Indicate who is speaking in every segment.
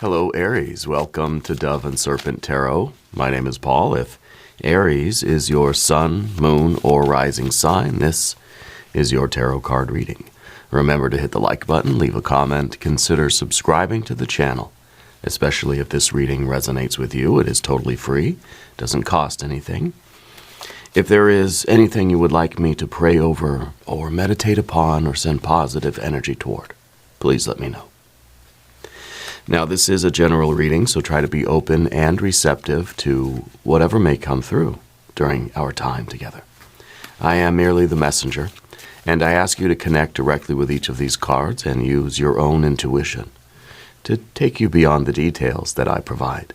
Speaker 1: Hello, Aries. Welcome to Dove and Serpent Tarot. My name is Paul. If Aries is your sun, moon, or rising sign, this is your tarot card reading. Remember to hit the like button, leave a comment, consider subscribing to the channel. Especially if this reading resonates with you, it is totally free, doesn't cost anything. If there is anything you would like me to pray over or meditate upon or send positive energy toward, please let me know. Now, this is a general reading, so try to be open and receptive to whatever may come through during our time together. I am merely the messenger, and I ask you to connect directly with each of these cards and use your own intuition to take you beyond the details that I provide.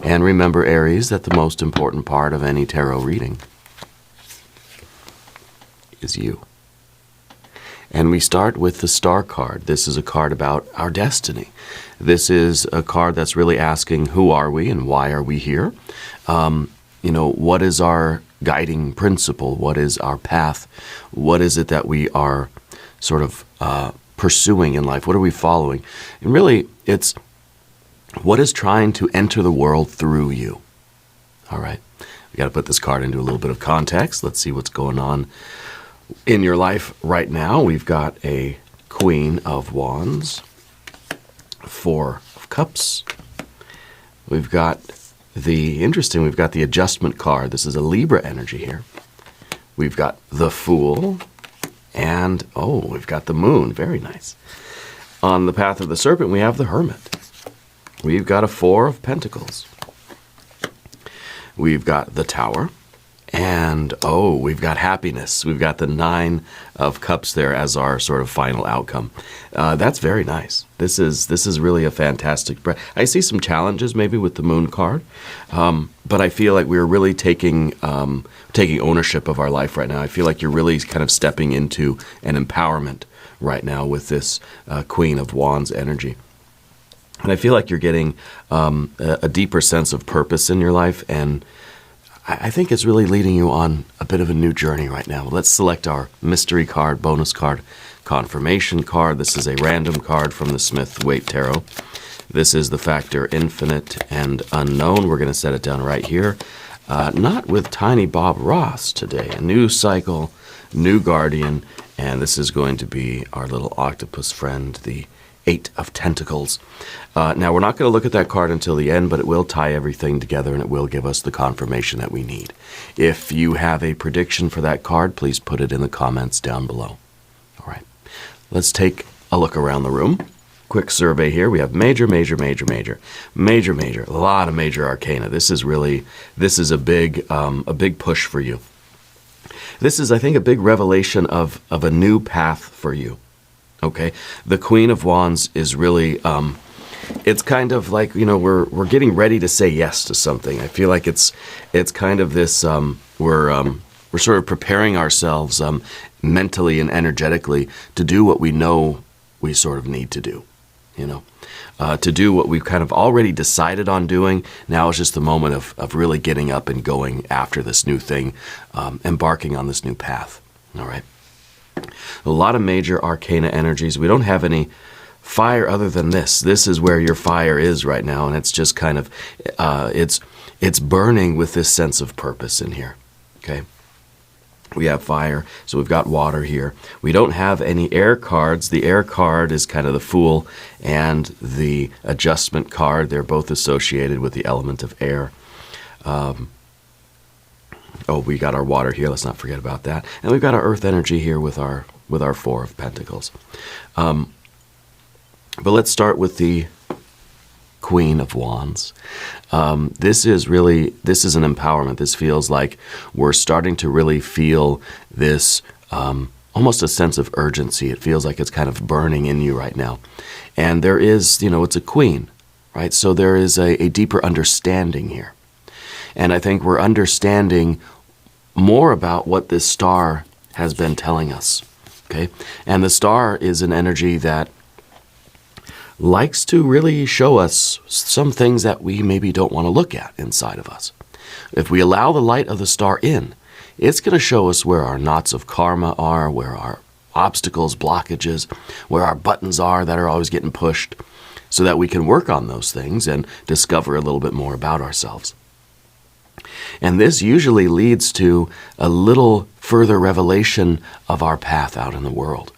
Speaker 1: And remember, Aries, that the most important part of any tarot reading is you. And we start with the Star card. This is a card about our destiny. This is a card that's really asking, who are we and why are we here? What is our guiding principle? What is our path? What is it that we are sort of pursuing in life? What are we following? And really, it's what is trying to enter the world through you. All right. We got to put this card into a little bit of context. Let's see what's going on in your life right now. We've got a Queen of Wands, Four of Cups. We've got the Adjustment card. This is a Libra energy here. We've got the Fool, and we've got the Moon. Very nice. On the path of the Serpent, we have the Hermit. We've got a Four of Pentacles. We've got the Tower. And, we've got happiness. We've got the Nine of Cups there as our sort of final outcome. That's very nice. This is really a fantastic breath. I see some challenges maybe with the Moon card, but I feel like we're really taking ownership of our life right now. I feel like you're really kind of stepping into an empowerment right now with this Queen of Wands energy. And I feel like you're getting a deeper sense of purpose in your life, and I think it's really leading you on a bit of a new journey right now. Let's select our mystery card, bonus card, confirmation card. This is a random card from the Smith-Waite Tarot. This is the factor infinite and unknown. We're going to set it down right here. Not with Tiny Bob Ross today. A new cycle, new guardian, and this is going to be our little octopus friend, the Eight of Tentacles. Now, we're not going to look at that card until the end, but it will tie everything together and it will give us the confirmation that we need. If you have a prediction for that card, please put it in the comments down below. All right, let's take a look around the room. Quick survey here. We have major, a lot of major arcana. This is a big push for you. This is, I think, a big revelation of a new path for you. Okay, the Queen of Wands is really, it's kind of like, we're getting ready to say yes to something. I feel like it's kind of this, we're sort of preparing ourselves mentally and energetically to do what we know we sort of need to do, to do what we've kind of already decided on doing. Now it's just the moment of really getting up and going after this new thing, embarking on this new path, all right? A lot of major arcana energies. We don't have any fire other than this. This is where your fire is right now, and it's just kind of, it's burning with this sense of purpose in here, okay? We have fire, so we've got water here. We don't have any air cards. The air card is kind of the Fool, and the Adjustment card, they're both associated with the element of air. We got our water here. Let's not forget about that. And we've got our earth energy here with our Four of Pentacles. But let's start with the Queen of Wands. This is an empowerment. This feels like we're starting to really feel this almost a sense of urgency. It feels like it's kind of burning in you right now. And there is, it's a queen, right? So there is a deeper understanding here. And I think we're understanding more about what this star has been telling us, okay? And the star is an energy that likes to really show us some things that we maybe don't want to look at inside of us. If we allow the light of the star in, it's going to show us where our knots of karma are, where our obstacles, blockages, where our buttons are that are always getting pushed. so that we can work on those things and discover a little bit more about ourselves. And this usually leads to a little further revelation of our path out in the world.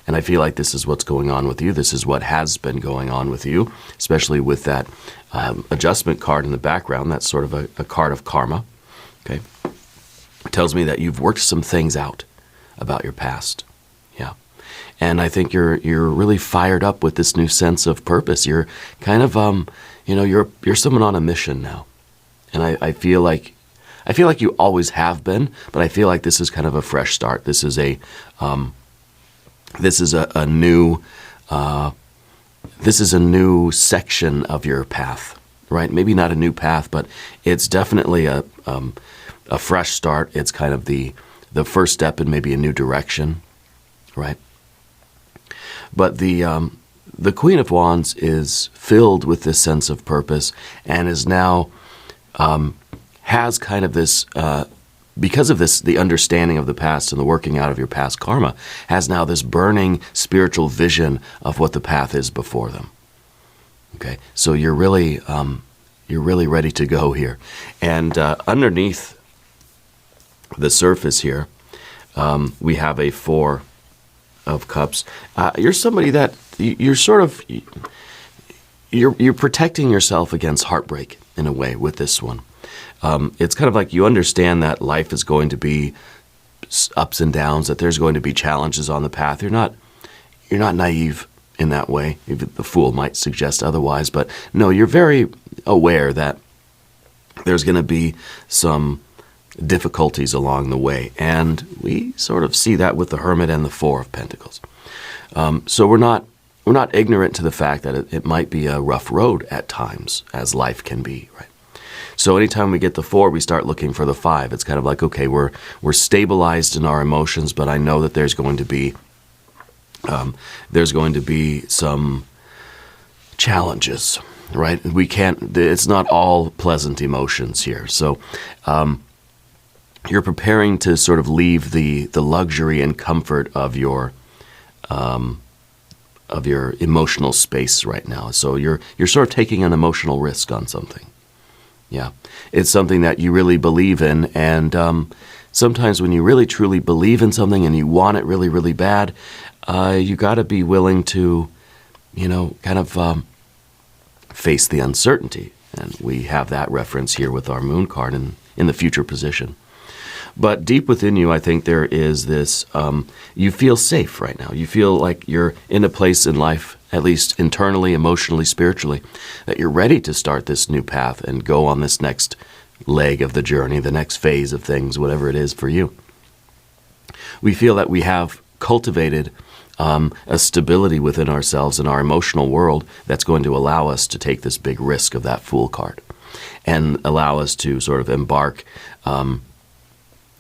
Speaker 1: And I feel like this is what's going on with you. This is what has been going on with you, especially with that adjustment card in the background. That's sort of a card of karma. Okay, it tells me that you've worked some things out about your past. Yeah, and I think you're really fired up with this new sense of purpose. You're kind of you're someone on a mission now, and I feel like you always have been, but I feel like this is kind of a fresh start. This is a new section of your path, right? Maybe not a new path, but it's definitely a fresh start. It's kind of the first step in maybe a new direction, right? But the Queen of Wands is filled with this sense of purpose and is now has kind of this. Because of this, the understanding of the past and the working out of your past karma has now this burning spiritual vision of what the path is before them. Okay, so you're really ready to go here, and underneath the surface here, we have a Four of Cups. You're somebody that you're sort of you're protecting yourself against heartbreak in a way with this one. It's kind of like you understand that life is going to be ups and downs, that there's going to be challenges on the path. You're not naive in that way. Even the Fool might suggest otherwise, but no, you're very aware that there's going to be some difficulties along the way, and we sort of see that with the Hermit and the Four of Pentacles. So we're not ignorant to the fact that it might be a rough road at times, as life can be, right? So anytime we get the Four, we start looking for the Five. It's kind of like, okay, we're stabilized in our emotions, but I know that there's going to be some challenges, right? It's not all pleasant emotions here. So you're preparing to sort of leave the luxury and comfort of your emotional space right now. So you're sort of taking an emotional risk on something. Yeah, it's something that you really believe in, and sometimes when you really truly believe in something and you want it really, really bad, you got to be willing to, kind of face the uncertainty. And we have that reference here with our Moon card in the future position. But deep within you, I think there is this, you feel safe right now. You feel like you're in a place in life, at least internally, emotionally, spiritually, that you're ready to start this new path and go on this next leg of the journey, the next phase of things, whatever it is for you. We feel that we have cultivated a stability within ourselves and our emotional world that's going to allow us to take this big risk of that Fool card and allow us to sort of embark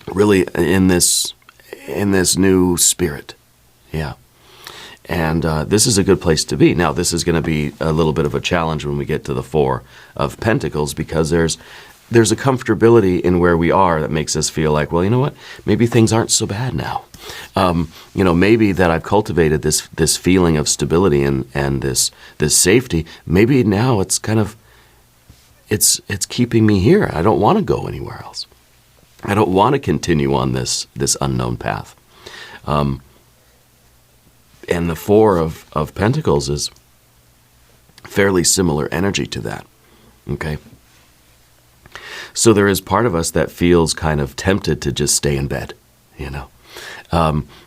Speaker 1: really in this new spirit. Yeah. And this is a good place to be. Now, this is going to be a little bit of a challenge when we get to the Four of Pentacles, because there's a comfortability in where we are that makes us feel like, well, you know what? Maybe things aren't so bad now. Maybe that I've cultivated this feeling of stability and this safety. Maybe now it's kind of it's keeping me here. I don't want to go anywhere else. I don't want to continue on this unknown path. And the Four of Pentacles is fairly similar energy to that, okay? So there is part of us that feels kind of tempted to just stay in bed,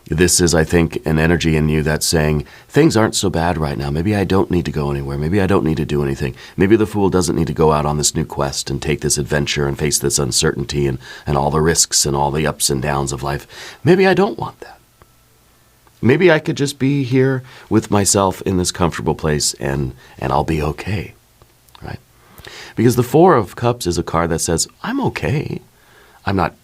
Speaker 1: This is, I think, an energy in you that's saying, things aren't so bad right now. Maybe I don't need to go anywhere. Maybe I don't need to do anything. Maybe the Fool doesn't need to go out on this new quest and take this adventure and face this uncertainty and all the risks and all the ups and downs of life. Maybe I don't want that. Maybe I could just be here with myself in this comfortable place and I'll be okay, right? Because the Four of Cups is a card that says, I'm okay. I'm not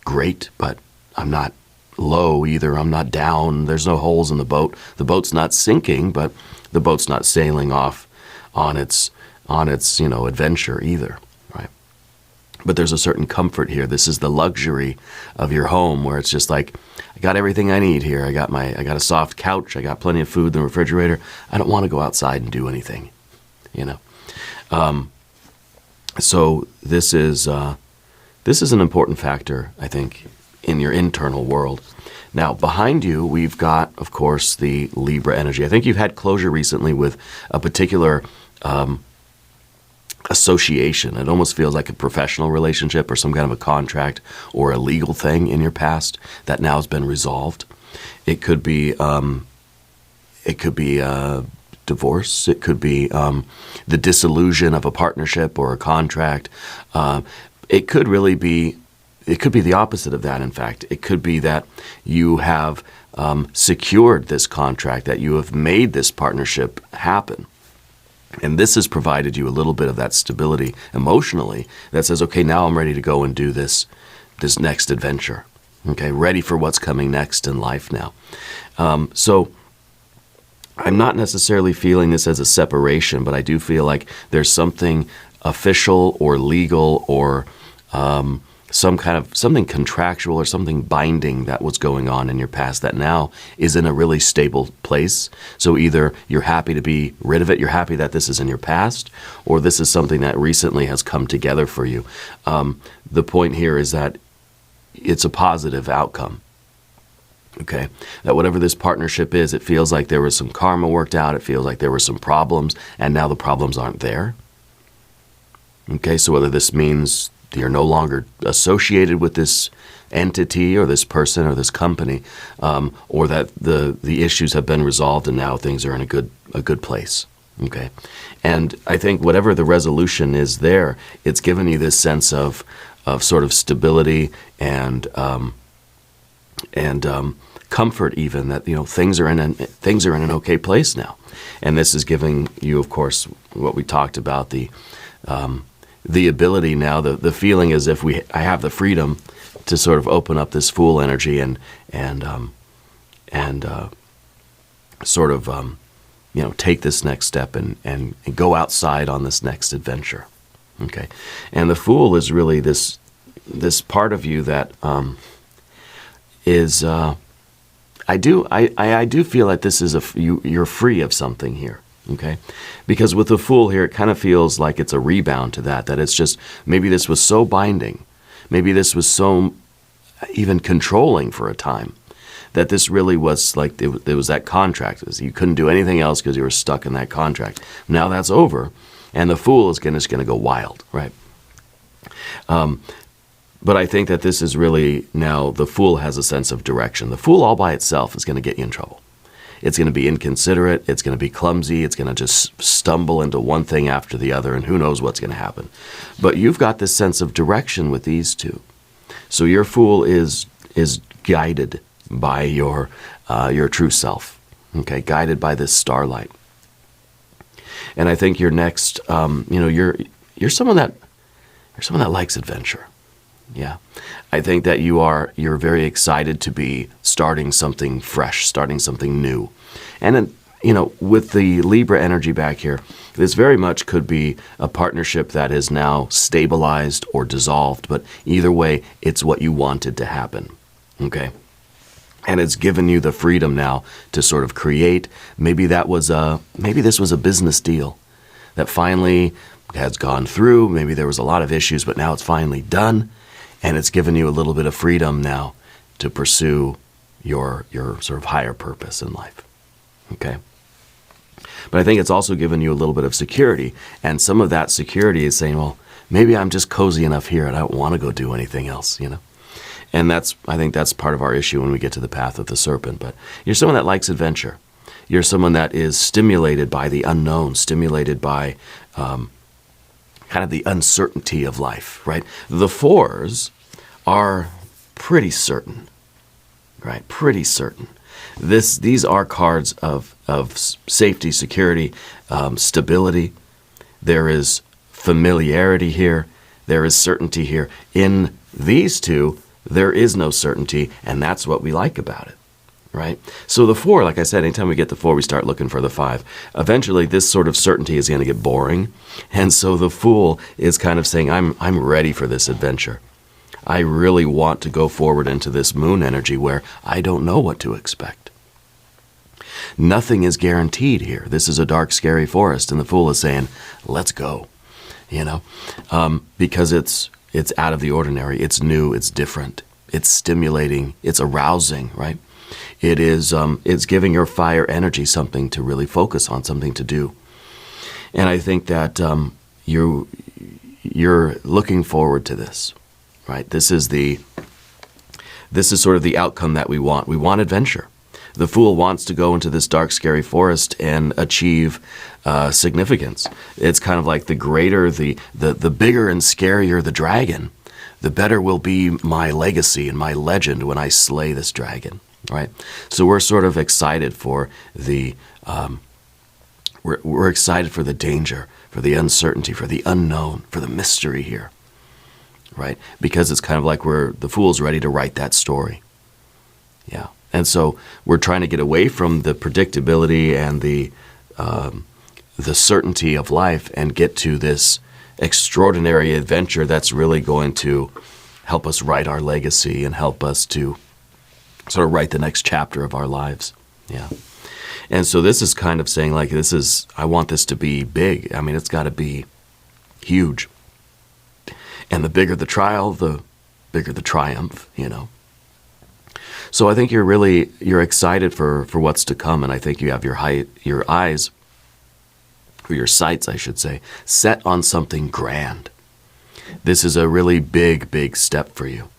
Speaker 1: great, but I'm not low either. I'm not down. There's no holes in the boat. The boat's not sinking, but the boat's not sailing off on its adventure either, right? But there's a certain comfort here. This is the luxury of your home where it's just like, I got everything I need here. I got a soft couch. I got plenty of food in the refrigerator. I don't want to go outside and do anything. you know. So this is an important factor, I think, in your internal world. Now, behind you, we've got, of course, the Libra energy. I think you've had closure recently with a particular association. It almost feels like a professional relationship or some kind of a contract or a legal thing in your past that now has been resolved. It could be divorce. It could be the dissolution of a partnership or a contract. It could really be. It could be the opposite of that, in fact. It could be that you have secured this contract, that you have made this partnership happen. And this has provided you a little bit of that stability emotionally that says, okay, now I'm ready to go and do this next adventure. Okay, ready for what's coming next in life now. So I'm not necessarily feeling this as a separation, but I do feel like there's something official or legal or something contractual or something binding that was going on in your past that now is in a really stable place. So either you're happy to be rid of it, you're happy that this is in your past, or this is something that recently has come together for you. The point here is that it's a positive outcome. Okay, that whatever this partnership is, it feels like there was some karma worked out, it feels like there were some problems, and now the problems aren't there. Okay, so whether this means you're no longer associated with this entity or this person or this company, or that the issues have been resolved and now things are in a good place. Okay, and I think whatever the resolution is there, it's given you this sense of sort of stability and comfort, even that things are in an okay place now, and this is giving you, of course, what we talked about, the ability now, the feeling as if I have the freedom to sort of open up this Fool energy and sort of take this next step and go outside on this next adventure. Okay, and the Fool is really this part of you that is I do feel like this is you're free of something here. Okay, because with the Fool here, it kind of feels like it's a rebound to that it's just, maybe this was so binding, maybe this was so even controlling for a time, that this really was like, it was that contract. You couldn't do anything else because you were stuck in that contract. Now that's over, and the Fool is just going to go wild, right? But I think that this is really, now the Fool has a sense of direction. The Fool all by itself is going to get you in trouble. It's going to be inconsiderate, it's going to be clumsy, it's going to just stumble into one thing after the other, and who knows what's going to happen. But you've got this sense of direction with these two. So your Fool is guided by your true self, okay, guided by this starlight. And I think your next, you're someone that likes adventure. Yeah, I think that you're very excited to be starting something fresh, starting something new. And then, with the Libra energy back here, this very much could be a partnership that is now stabilized or dissolved, but either way, it's what you wanted to happen, okay? And it's given you the freedom now to sort of create. Maybe this was a business deal that finally has gone through. Maybe there was a lot of issues, but now it's finally done. And it's given you a little bit of freedom now to pursue your sort of higher purpose in life, okay? But I think it's also given you a little bit of security, and some of that security is saying, well, maybe I'm just cozy enough here and I don't want to go do anything else, And I think that's part of our issue when we get to the path of the serpent. But you're someone that likes adventure. You're someone that is stimulated by the unknown, stimulated by kind of the uncertainty of life, right? The fours are pretty certain, right? Pretty certain. These are cards of safety, security, stability. There is familiarity here. There is certainty here. In these two, there is no certainty, and that's what we like about it, right? So the four, like I said, anytime we get the four, we start looking for the five. Eventually, this sort of certainty is going to get boring, and so the Fool is kind of saying, I'm ready for this adventure. I really want to go forward into this moon energy where I don't know what to expect. nothing is guaranteed here. This is a dark, scary forest, and the Fool is saying, let's go, because it's out of the ordinary. It's new, it's different, it's stimulating, it's arousing, right? It is, it's giving your fire energy something to really focus on, something to do. And I think that you're looking forward to this, right? This is sort of the outcome that we want. We want adventure. The Fool wants to go into this dark, scary forest and achieve significance. It's kind of like the greater, the bigger and scarier the dragon, the better will be my legacy and my legend when I slay this dragon, right? So we're sort of excited for the we're excited for the danger, for the uncertainty, for the unknown, for the mystery here, right? Because it's kind of like the Fool's ready to write that story. Yeah. And so we're trying to get away from the predictability and the certainty of life and get to this extraordinary adventure that's really going to help us write our legacy and help us to sort of write the next chapter of our lives. Yeah. And so this is kind of saying, like, I want this to be big. I mean, it's got to be huge. And the bigger the trial, the bigger the triumph, So I think you're excited for what's to come, and I think you have your eyes, or your sights, I should say, set on something grand. This is a really big, big step for you.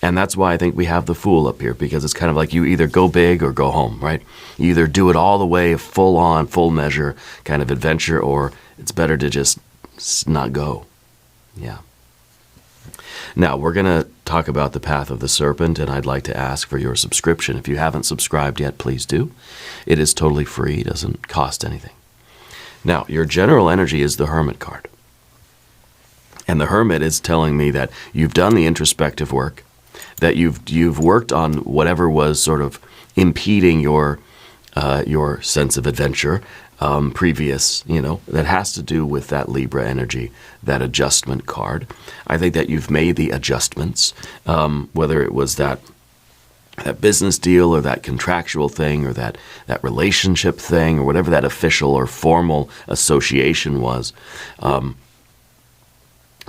Speaker 1: And that's why I think we have the Fool up here, because it's kind of like you either go big or go home, right? You either do it all the way, full on, full measure kind of adventure, or it's better to just not go. Yeah. Now, we're going to talk about the path of the serpent, and I'd like to ask for your subscription. If you haven't subscribed yet, please do. It is totally free. It doesn't cost anything. Now, your general energy is the Hermit card. And the Hermit is telling me that you've done the introspective work, that you've worked on whatever was sort of impeding your sense of adventure previous, that has to do with that Libra energy, that adjustment card. I think that you've made the adjustments, whether it was that business deal or that contractual thing or that relationship thing or whatever that official or formal association was.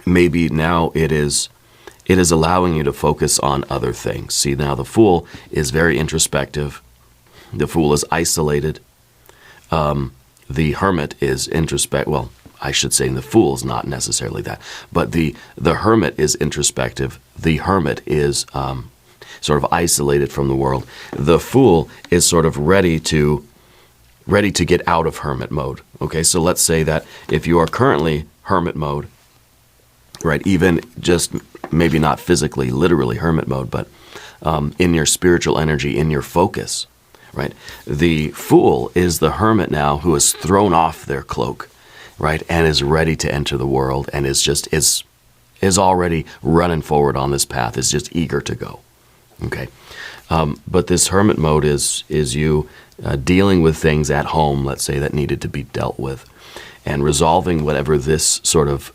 Speaker 1: Maybe now it is allowing you to focus on other things. See, now the Fool is very introspective. The Fool is isolated. The Hermit is well, I should say the Fool is not necessarily that, but the Hermit is introspective. The Hermit is sort of isolated from the world. The Fool is sort of ready to get out of Hermit mode. Okay, so let's say that if you are currently Hermit mode, right, even just maybe not physically, literally Hermit mode, but in your spiritual energy, in your focus, right? The Fool is the Hermit now who has thrown off their cloak, right, and is ready to enter the world and is already running forward on this path, is just eager to go. Okay, but this Hermit mode is you dealing with things at home, let's say, that needed to be dealt with, and resolving whatever this sort of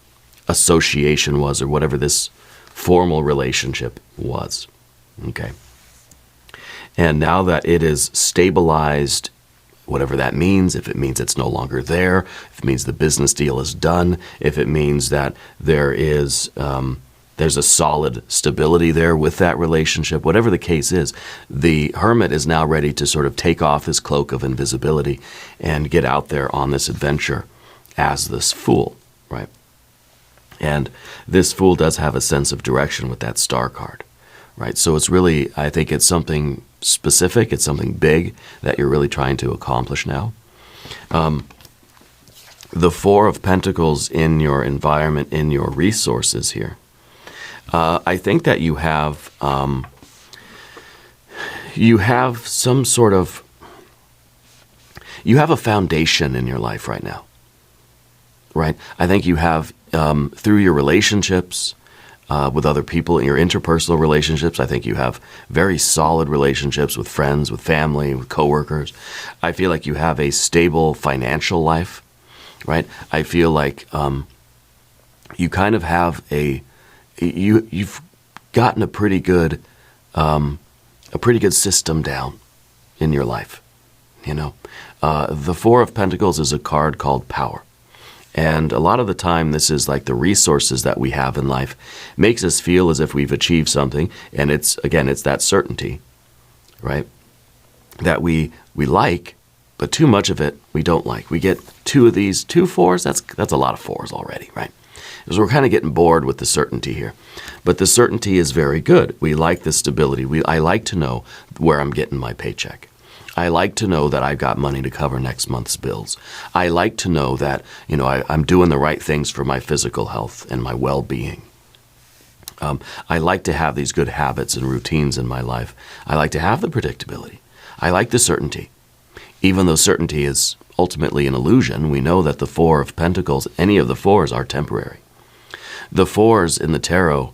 Speaker 1: association was or whatever this formal relationship was. Okay. And now that it is stabilized, whatever that means, if it means it's no longer there, if it means the business deal is done, if it means that there's a solid stability there with that relationship, whatever the case is, the Hermit is now ready to sort of take off his cloak of invisibility and get out there on this adventure as this Fool, right? And this Fool does have a sense of direction with that Star card, right? So it's really, I think it's something specific, it's something big that you're really trying to accomplish now. The Four of Pentacles in your environment, in your resources here. I think that you have some sort of, you have a foundation in your life right now, right? I think you have, through your relationships with other people, in your interpersonal relationships, I think you have very solid relationships with friends, with family, with coworkers. I feel like you have a stable financial life, right? I feel like you kind of have you've gotten a pretty good system down in your life. The Four of Pentacles is a card called power. And a lot of the time, this is like the resources that we have in life makes us feel as if we've achieved something. And it's that certainty, right? That we like, but too much of it we don't like. We get two of these, 2 fours, that's a lot of fours already, right? Because we're kind of getting bored with the certainty here. But the certainty is very good. We like the stability. I like to know where I'm getting my paycheck. I like to know that I've got money to cover next month's bills. I like to know that, I'm doing the right things for my physical health and my well-being. I like to have these good habits and routines in my life. I like to have the predictability. I like the certainty. Even though certainty is ultimately an illusion, we know that the Four of Pentacles, any of the fours, are temporary. The fours in the tarot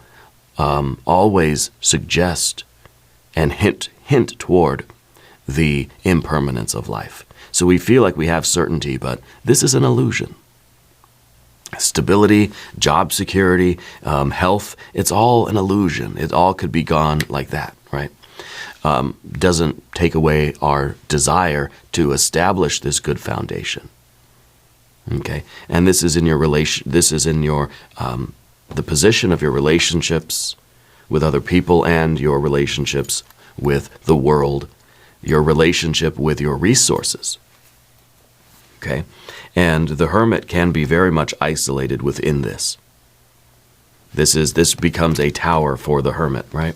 Speaker 1: always suggest and hint toward the impermanence of life. So we feel like we have certainty, but this is an illusion. Stability, job security, health, it's all an illusion. It all could be gone like that, right? Doesn't take away our desire to establish this good foundation. Okay, and this is in your the position of your relationships with other people and your relationships with the world, your relationship with your resources. Okay, and the Hermit can be very much isolated within this. This becomes a tower for the Hermit, right?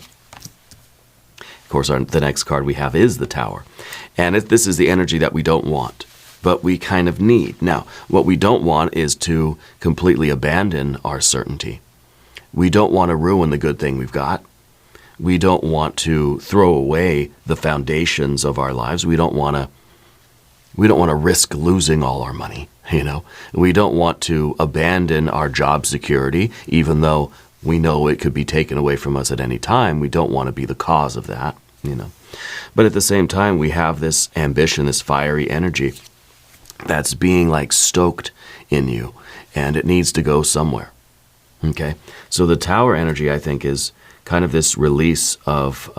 Speaker 1: Of course, the next card we have is the Tower. And this is the energy that we don't want, but we kind of need. Now, what we don't want is to completely abandon our certainty. We don't want to ruin the good thing we've got. We don't want to throw away the foundations of our lives. We don't want to risk losing all our money, We don't want to abandon our job security, even though we know it could be taken away from us at any time. We don't want to be the cause of that, But at the same time, we have this ambition, this fiery energy that's being like stoked in you, and it needs to go somewhere. Okay? So the Tower energy, I think, is kind of this release of,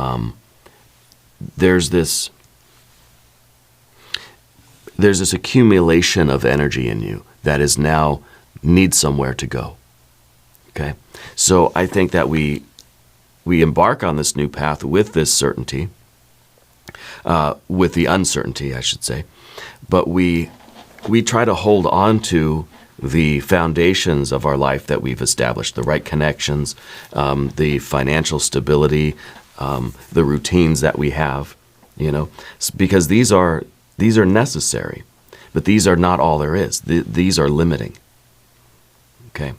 Speaker 1: there's this accumulation of energy in you that is now needs somewhere to go. Okay? So I think that we embark on this new path with this certainty, with the uncertainty, I should say, but we try to hold on to the foundations of our life that we've established, the right connections, the financial stability, the routines that we have, because these are necessary, but these are not all there is. These are limiting. Okay.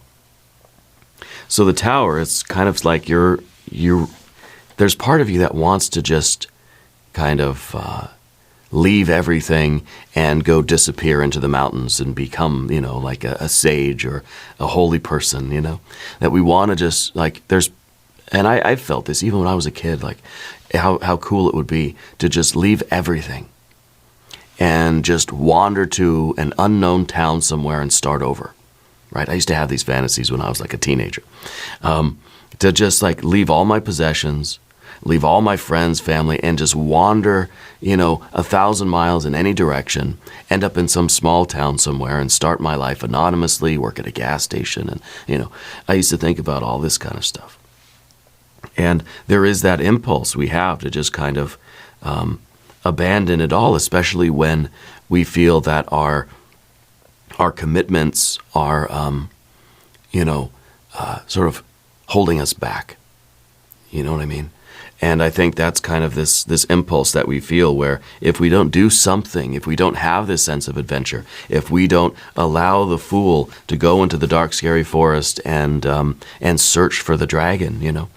Speaker 1: So the Tower is kind of like there's part of you that wants to just kind of leave everything and go disappear into the mountains and become, like a sage or a holy person, that we want to just and I felt this even when I was a kid, like how cool it would be to just leave everything and just wander to an unknown town somewhere and start over. Right? I used to have these fantasies when I was like a teenager, to just like leave all my possessions, leave all my friends, family, and just wander, 1,000 miles in any direction, end up in some small town somewhere and start my life anonymously, work at a gas station. And, I used to think about all this kind of stuff. And there is that impulse we have to just kind of abandon it all, especially when we feel that our commitments are, sort of holding us back. You know what I mean? And I think that's kind of this impulse that we feel where if we don't do something, if we don't have this sense of adventure, if we don't allow the fool to go into the dark, scary forest and search for the dragon,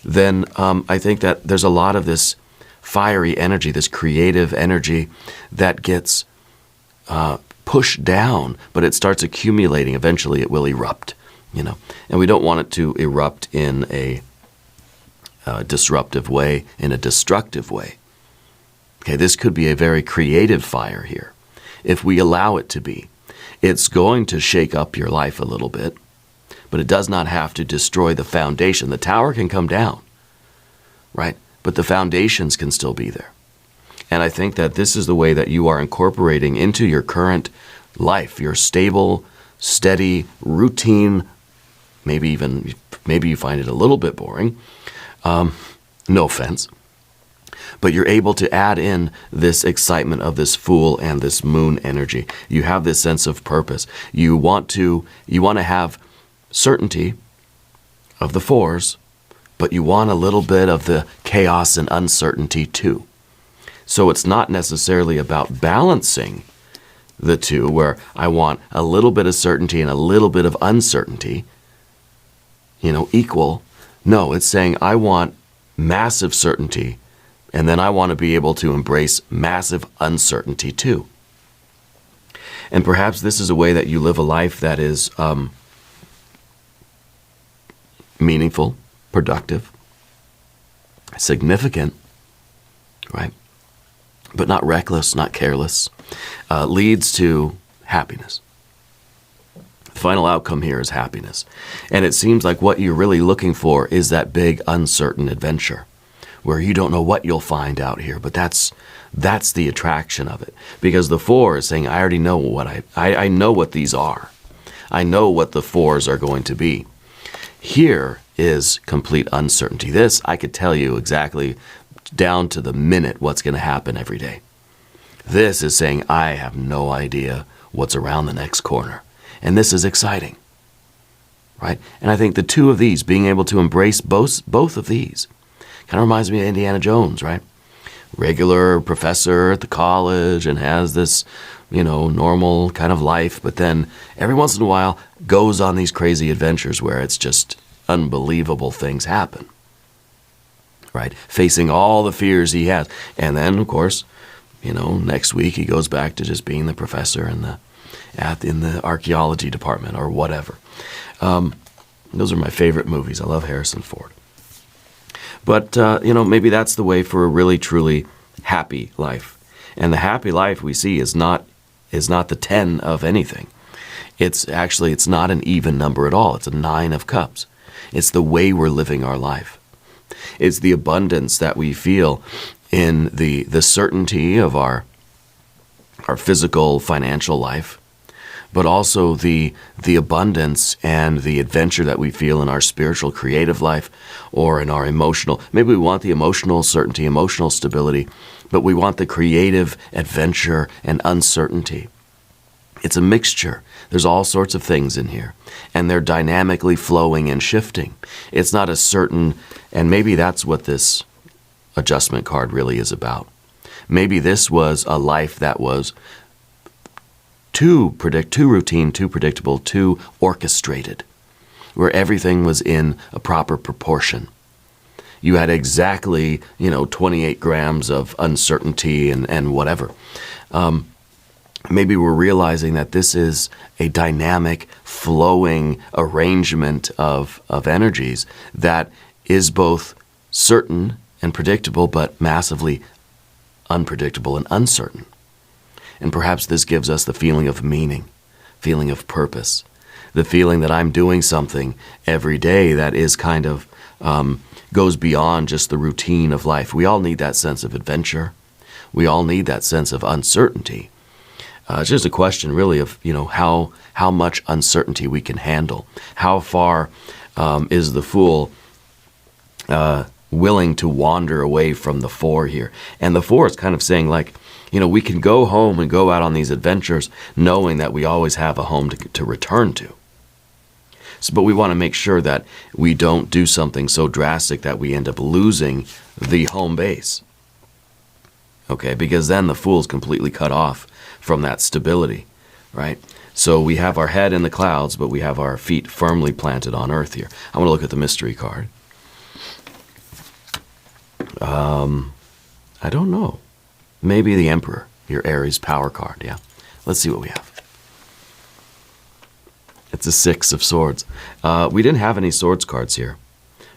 Speaker 1: then I think that there's a lot of this fiery energy, this creative energy that gets pushed down, but it starts accumulating. Eventually it will erupt, and we don't want it to erupt in a disruptive way, in a destructive way. Okay, this could be a very creative fire here. If we allow it to be, it's going to shake up your life a little bit, but it does not have to destroy the foundation. The tower can come down, right? But the foundations can still be there. And I think that this is the way that you are incorporating into your current life, your stable, steady, routine, maybe you find it a little bit boring, no offense, but you're able to add in this excitement of this Fool and this Moon energy. You have this sense of purpose. You want to have certainty of the fours, but you want a little bit of the chaos and uncertainty too. So it's not necessarily about balancing the two, where I want a little bit of certainty and a little bit of uncertainty, equal. No, it's saying I want massive certainty, and then I want to be able to embrace massive uncertainty too. And perhaps this is a way that you live a life that is meaningful, productive, significant, right? But not reckless, not careless, leads to happiness. The final outcome here is happiness. And it seems like what you're really looking for is that big, uncertain adventure where you don't know what you'll find out here, but that's the attraction of it. Because the Four is saying, I already know what I know what these are. I know what the fours are going to be. Here is complete uncertainty. This, I could tell you exactly down to the minute what's going to happen every day. This is saying, I have no idea what's around the next corner. And this is exciting, right? And I think the two of these, being able to embrace both of these, kind of reminds me of Indiana Jones, right? Regular professor at the college and has this, normal kind of life, but then every once in a while goes on these crazy adventures where it's just unbelievable things happen, right? Facing all the fears he has. And then, of course, next week he goes back to just being the professor in the archaeology department or whatever. Those are my favorite movies. I love Harrison Ford. But, maybe that's the way for a really, truly happy life. And the happy life we see is not the 10 of anything. It's not an even number at all. It's a 9 of cups. It's the way we're living our life. It's the abundance that we feel in the certainty of our physical, financial life, but also the abundance and the adventure that we feel in our spiritual, creative life, or in our emotional. Maybe we want the emotional certainty, emotional stability, but we want the creative adventure and uncertainty. It's a mixture. There's all sorts of things in here, and they're dynamically flowing and shifting. It's not a certain, and maybe that's what this adjustment card really is about. Maybe this was a life that was too routine, too predictable, too orchestrated, where everything was in a proper proportion. You had exactly, 28 grams of uncertainty and whatever. Maybe we're realizing that this is a dynamic, flowing arrangement of energies that is both certain and predictable, but massively unpredictable and uncertain. And perhaps this gives us the feeling of meaning, feeling of purpose, the feeling that I'm doing something every day that is kind of goes beyond just the routine of life. We all need that sense of adventure. We all need that sense of uncertainty. It's just a question, really, of how much uncertainty we can handle. How far is the Fool willing to wander away from the Four here? And the Four is kind of saying, like, we can go home and go out on these adventures knowing that we always have a home to return to. So, but we want to make sure that we don't do something so drastic that we end up losing the home base. Okay, because then the Fool's completely cut off from that stability, right? So we have our head in the clouds, but we have our feet firmly planted on earth here. I want to look at the mystery card. I don't know. Maybe the Emperor, your Aries power card, yeah. Let's see what we have. It's a 6 of Swords. We didn't have any Swords cards here,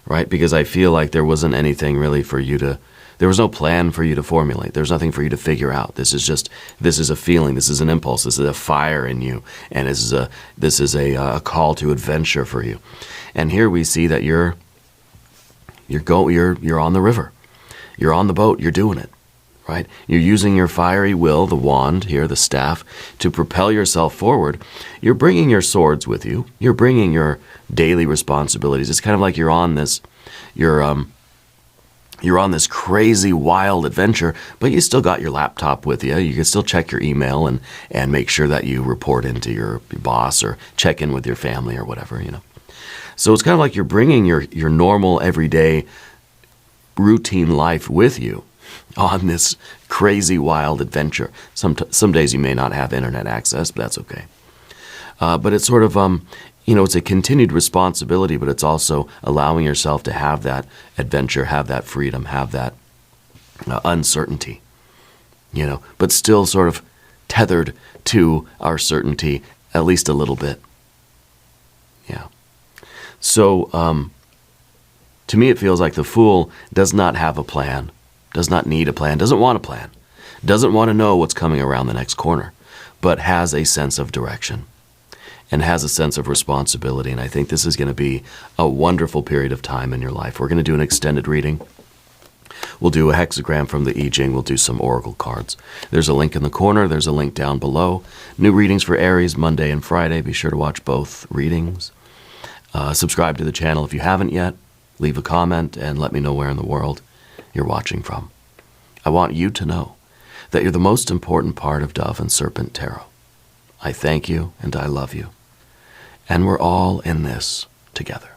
Speaker 1: right? Because I feel like there wasn't anything really for you to, there was no plan for you to formulate. There's nothing for you to figure out. This is a feeling. This is an impulse. This is a fire in you. And this is a call to adventure for you. And here we see that you're on the river. You're on the boat. You're doing it. right? You're using your fiery will, the wand here, the staff, to propel yourself forward. You're bringing your swords with you. You're bringing your daily responsibilities. It's kind of like you're on this crazy, wild adventure, but you still got your laptop with you. You can still check your email and make sure that you report into your boss or check in with your family or whatever, So it's kind of like you're bringing your normal, everyday, routine life with you on this crazy, wild adventure. Some days you may not have internet access, but that's okay. But it's sort of, it's a continued responsibility, but it's also allowing yourself to have that adventure, have that freedom, have that uncertainty, but still sort of tethered to our certainty, at least a little bit. Yeah. So, to me, it feels like the Fool does not have a plan, does not need a plan, doesn't want a plan, doesn't want to know what's coming around the next corner, but has a sense of direction and has a sense of responsibility. And I think this is going to be a wonderful period of time in your life. We're going to do an extended reading. We'll do a hexagram from the I Ching. We'll do some oracle cards. There's a link in the corner. There's a link down below. New readings for Aries Monday and Friday. Be sure to watch both readings. Subscribe to the channel if you haven't yet. Leave a comment and let me know where in the world you're watching from. I want you to know that you're the most important part of Dove and Serpent Tarot. I thank you and I love you. And we're all in this together.